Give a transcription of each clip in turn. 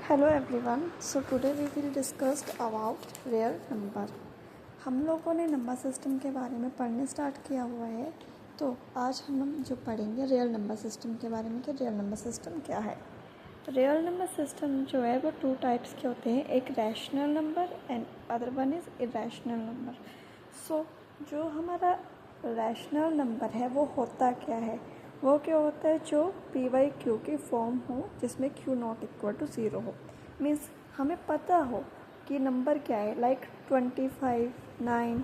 Hello everyone, so today we will discussed about real number. हम लोगों ने number system के बारे में पढ़ने स्टार्ट किया हुआ है। तो आज हम जो पढ़ेंगे रियल नंबर सिस्टम के बारे में कि रियल नंबर सिस्टम क्या है। रियल नंबर सिस्टम जो है वो टू टाइप्स के होते हैं, एक rational number and other one is irrational number. So जो हमारा रैशनल नंबर है वो होता क्या है, वो क्या होता है जो पी बाई क्यू की फॉर्म हो जिसमें q not equal to zero हो। मीन्स हमें पता हो कि नंबर क्या है, like 25, 9,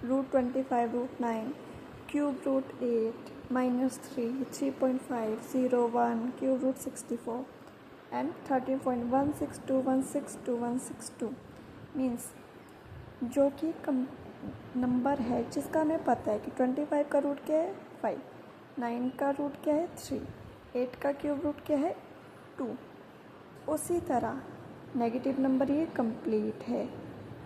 √25 √9, cube √8, -3, 3.5, 0, 1, cube √64 and 13.162162162 means जो कि नंबर है जिसका हमें पता है कि 25 का रूट क्या है 5, 9 का रूट क्या है 3, 8 का क्यूब रूट क्या है 2। उसी तरह नेगेटिव नंबर ये कंप्लीट है,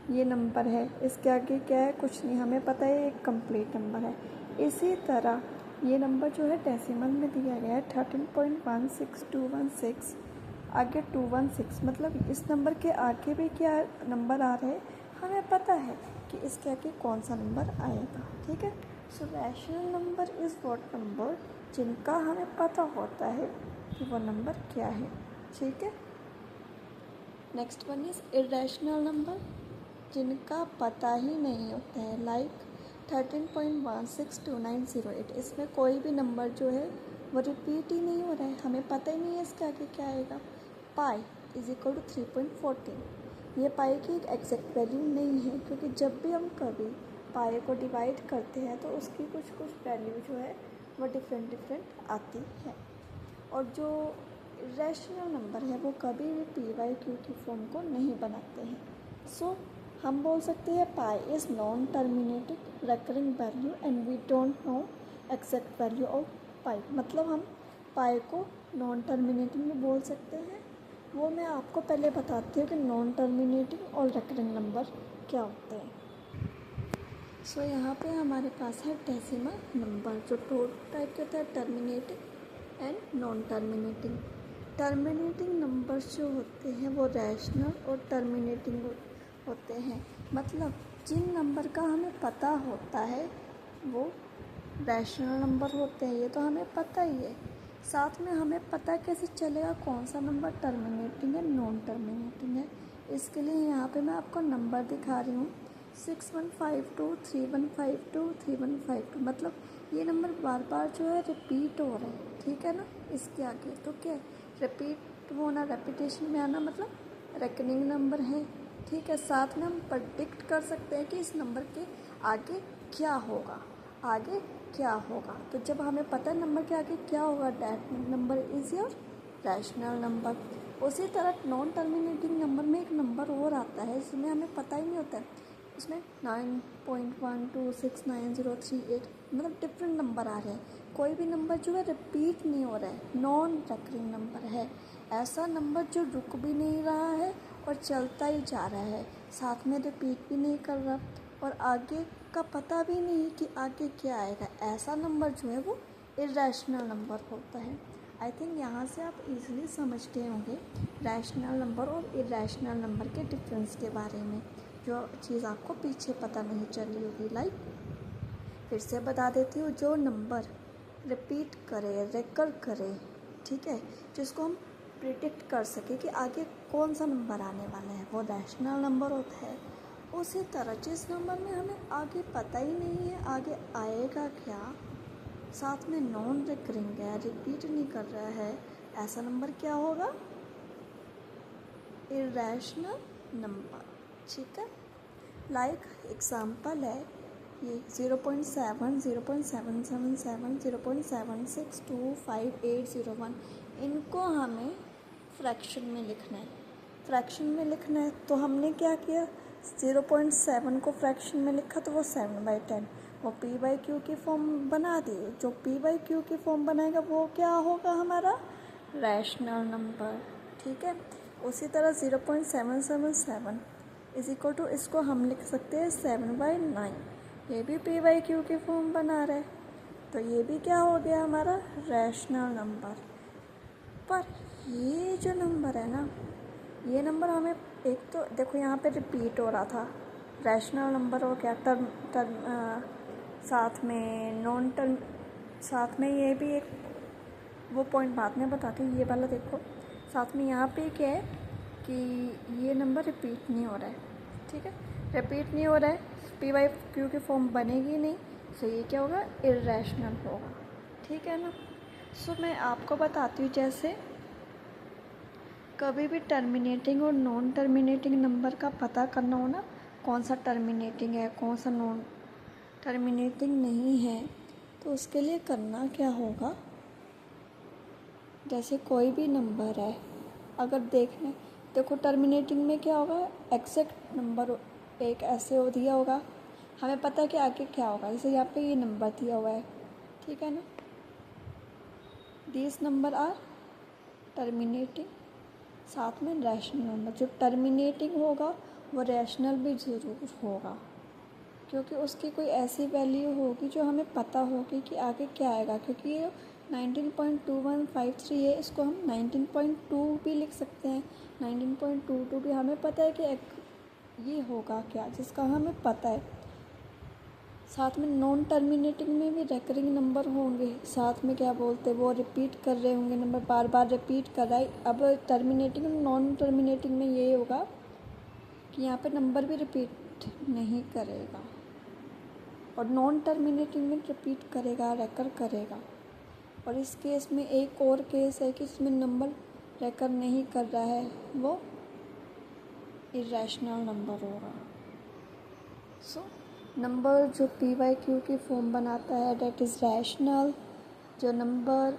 ये नंबर है, इसके आगे क्या है कुछ नहीं, हमें पता है एक कंप्लीट नंबर है। इसी तरह ये नंबर जो है डेसिमल में दिया गया है 13.16216, आगे 216, मतलब इस नंबर के आगे भी क्या नंबर आ रहे हैं हमें पता है कि इसके आगे कौन सा नंबर आएगा। ठीक है, सो rational number is what number जिनका हमें पता होता है कि वो नंबर क्या है। ठीक है, next one is irrational number जिनका पता ही नहीं होता है, लाइक 13.1629808। इसमें कोई भी नंबर जो है वो रिपीट ही नहीं हो रहा है, हमें पता ही नहीं है इसके आगे क्या आएगा। पाई इज इक्वल टू 3.14, ये पाई की एक एग्जैक्ट वैल्यू नहीं है क्योंकि जब भी हम कभी पाई को डिवाइड करते हैं तो उसकी कुछ वैल्यू जो है वो डिफरेंट आती है। और जो रैशनल नंबर है वो कभी भी पी बाई क्यू की फॉर्म को नहीं बनाते हैं। सो हम बोल सकते हैं pi is non terminating recurring value and we don't know exact value of pi. मतलब हम पाई को नॉन टर्मिनेटिंग भी बोल सकते हैं, वो मैं आपको पहले बताती हूँ कि नॉन टर्मिनेटिंग और रेकरिंग नंबर क्या होते हैं। सो यहाँ पे हमारे पास है डेसिमल नंबर जो दो टाइप के होते हैं, terminating and non terminating. Terminating numbers जो होते हैं वो रैशनल और टर्मिनेटिंग होते हैं, मतलब जिन नंबर का हमें पता होता है वो रैशनल नंबर होते हैं, ये तो हमें पता ही है। साथ में हमें पता कैसे चलेगा कौन सा नंबर टर्मिनेटिंग है नॉन टर्मिनेटिंग है। इसके लिए यहाँ पे मैं आपको नंबर दिखा रही हूँ 6152 3152 3152, मतलब ये नंबर बार बार जो है रिपीट हो रहे हैं। ठीक है ना, इसके आगे तो क्या है रिपीट होना, रेपिटेशन में आना, मतलब रेकनिंग नंबर है। ठीक है, साथ में हम प्रेडिक्ट कर सकते हैं कि इस नंबर के आगे क्या होगा, आगे क्या होगा। तो जब हमें पता है नंबर के आगे क्या होगा, that number is your rational number. उसी तरह नॉन टर्मिनेटिंग नंबर में एक नंबर और आता है जिसमें हमें पता ही नहीं होता है, इसमें 9.1269038, मतलब डिफरेंट नंबर आ रहे हैं, कोई भी नंबर जो है रिपीट नहीं हो रहा है, नॉन रेकरिंग नंबर है। ऐसा नंबर जो रुक भी नहीं रहा है और चलता ही जा रहा है, साथ में रिपीट भी नहीं कर रहा और आगे का पता भी नहीं कि आगे क्या आएगा, ऐसा नंबर जो है वो इरेशनल नंबर होता है। आई थिंक यहाँ से आप इजीली समझ गए होंगे रैशनल नंबर और इरेशनल नंबर के डिफरेंस के बारे में, जो चीज़ आपको पीछे पता नहीं चली होगी। लाइक फिर से बता देती हूँ, जो नंबर रिपीट करे, रेकर करे, ठीक है, जिसको हम प्रिडिक्ट कर सके कि आगे कौन सा नंबर आने वाला है, वो रैशनल नंबर होता है। उसी तरह जिस नंबर में हमें आगे पता ही नहीं है आगे आएगा क्या, साथ में नॉन रिकरिंग है, रिपीट नहीं कर रहा है, ऐसा नंबर क्या होगा, इरेशनल नंबर। ठीक है, लाइक एग्जाम्पल है ये 0.7, 0.777, 0.76258801, इनको हमें फ्रैक्शन में लिखना है। फ्रैक्शन में लिखना है तो हमने क्या किया, 0.7 को फ्रैक्शन में लिखा तो वो 7/10, वो पी बाई क्यू की फॉर्म बना दिए। जो पी बाई क्यू की फॉर्म बनाएगा वो क्या होगा, हमारा रैशनल नंबर। ठीक है, उसी तरह 0.777 इज इक्वल टू, इसको हम लिख सकते हैं 7/9, ये भी पी बाई क्यू की फॉर्म बना रहे, तो ये भी क्या हो गया हमारा रैशनल नंबर। पर ये जो नंबर है ना ये नंबर हमें एक तो देखो यहाँ पे रिपीट हो रहा था, रैशनल नंबर हो गया, टर्म टर्म साथ में नॉन टर्म, साथ में ये भी एक वो पॉइंट बाद में बताती हूँ। ये वाला देखो, साथ में यहाँ पे क्या है कि ये नंबर रिपीट नहीं हो रहा है, ठीक है, रिपीट नहीं हो रहा है, पी बाई क्यू की फॉर्म बनेगी नहीं, सो ये क्या होगा, इर्रेशनल होगा, ठीक है ना। सो मैं आपको बताती हूँ, जैसे कभी भी टर्मिनेटिंग और नॉन टर्मिनेटिंग नंबर का पता करना हो ना, कौन सा टर्मिनेटिंग है कौन सा नॉन टर्मिनेटिंग नहीं है, तो उसके लिए करना क्या होगा, जैसे कोई भी नंबर है अगर देखो टर्मिनेटिंग में क्या होगा, एग्जैक्ट नंबर एक ऐसे हो दिया होगा, हमें पता है कि आगे क्या होगा, जैसे यहाँ पे ये नंबर दिया हुआ है, ठीक है ना, दीज नंबर आर टर्मिनेटिंग, साथ में रैशनल नंबर, जो टर्मिनेटिंग होगा वो रैशनल भी ज़रूर होगा, क्योंकि उसकी कोई ऐसी वैल्यू होगी जो हमें पता होगी कि आगे क्या आएगा, क्योंकि ये 19.2153 है, इसको हम 19.2 भी लिख सकते हैं, 19.22 भी हमें पता है कि ये होगा क्या, जिसका हमें पता है। साथ में नॉन टर्मिनेटिंग में भी रेकरिंग नंबर होंगे, साथ में क्या बोलते हैं वो रिपीट कर रहे होंगे, नंबर बार बार रिपीट कर रहा है। अब टर्मिनेटिंग और नॉन टर्मिनेटिंग में ये होगा कि यहाँ पे नंबर भी रिपीट नहीं करेगा, और नॉन टर्मिनेटिंग में रिपीट करेगा, रेकर करेगा। और इस केस में एक और केस है कि इसमें नंबर रेकर नहीं कर रहा है, वो इरेशनल नंबर होगा। सो नंबर जो पी बाई क्यू की फॉर्म बनाता है डेट इज़ रैशनल, जो नंबर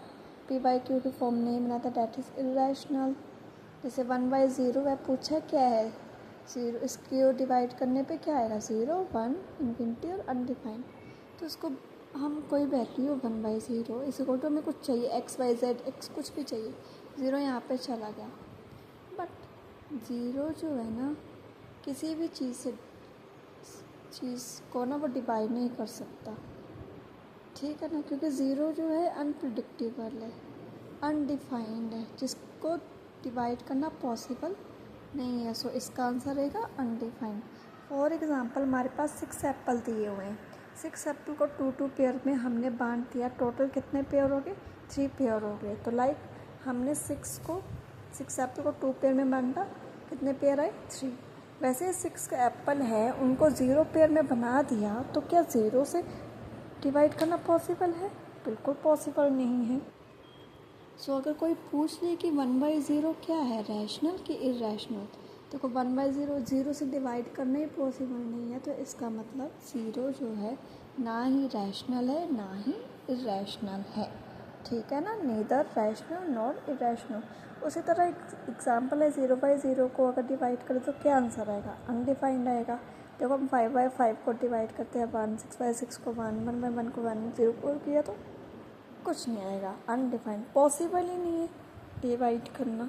पी बाई क्यू की फॉर्म नहीं बनाता डेट इज़ इरेशनल। जैसे 1/0 है, पूछा क्या है, ज़ीरो, इसको डिवाइड करने पे क्या आएगा, 0, 1, इन्फिनिटी और अनडिफाइंड। तो उसको हम कोई वैल्यू 1/0 इसी को हमें कुछ चाहिए, एक्स वाई जेड एक्स कुछ भी चाहिए, 0 यहाँ पे चला गया, बट 0 जो है ना किसी भी चीज़ को ना वो डिवाइड नहीं कर सकता, ठीक है ना, क्योंकि 0 जो है अनप्रिडिक्टेबल है, अनडिफाइंड है, जिसको डिवाइड करना पॉसिबल नहीं है। सो इसका आंसर रहेगा अनडिफाइंड। फॉर एग्ज़ाम्पल हमारे पास 6 एप्पल दिए हुए हैं, 6 एप्पल को 2 पेयर में हमने बांट दिया, टोटल कितने पेयर हो गए, 3 पेयर हो गए। तो लाइक हमने 6 एप्पल को 2 पेयर में बांटा, कितने पेयर आए, 3। वैसे 6 एप्पल है उनको 0 पेयर में बना दिया, तो क्या 0 से डिवाइड करना पॉसिबल है, बिल्कुल पॉसिबल नहीं है। सो अगर कोई पूछ ले कि 1/0 क्या है, रैशनल कि इरेशनल, देखो 1/0 0 से डिवाइड करना ही पॉसिबल नहीं है, तो इसका मतलब 0 जो है ना ही रैशनल है ना ही इरेशनल है, ठीक है ना, नीदर रैशनल नॉर इरेशनल। उसी तरह एक एग्जाम्पल है, 0/0 को अगर डिवाइड करें तो क्या आंसर आएगा, अनडिफाइंड आएगा। देखो हम 5/5 को डिवाइड करते हैं 1, 6/6 को 1, 1/1 को 1, 0 को किया तो कुछ नहीं आएगा, अनडिफाइंड, पॉसिबल ही नहीं है डिवाइड करना।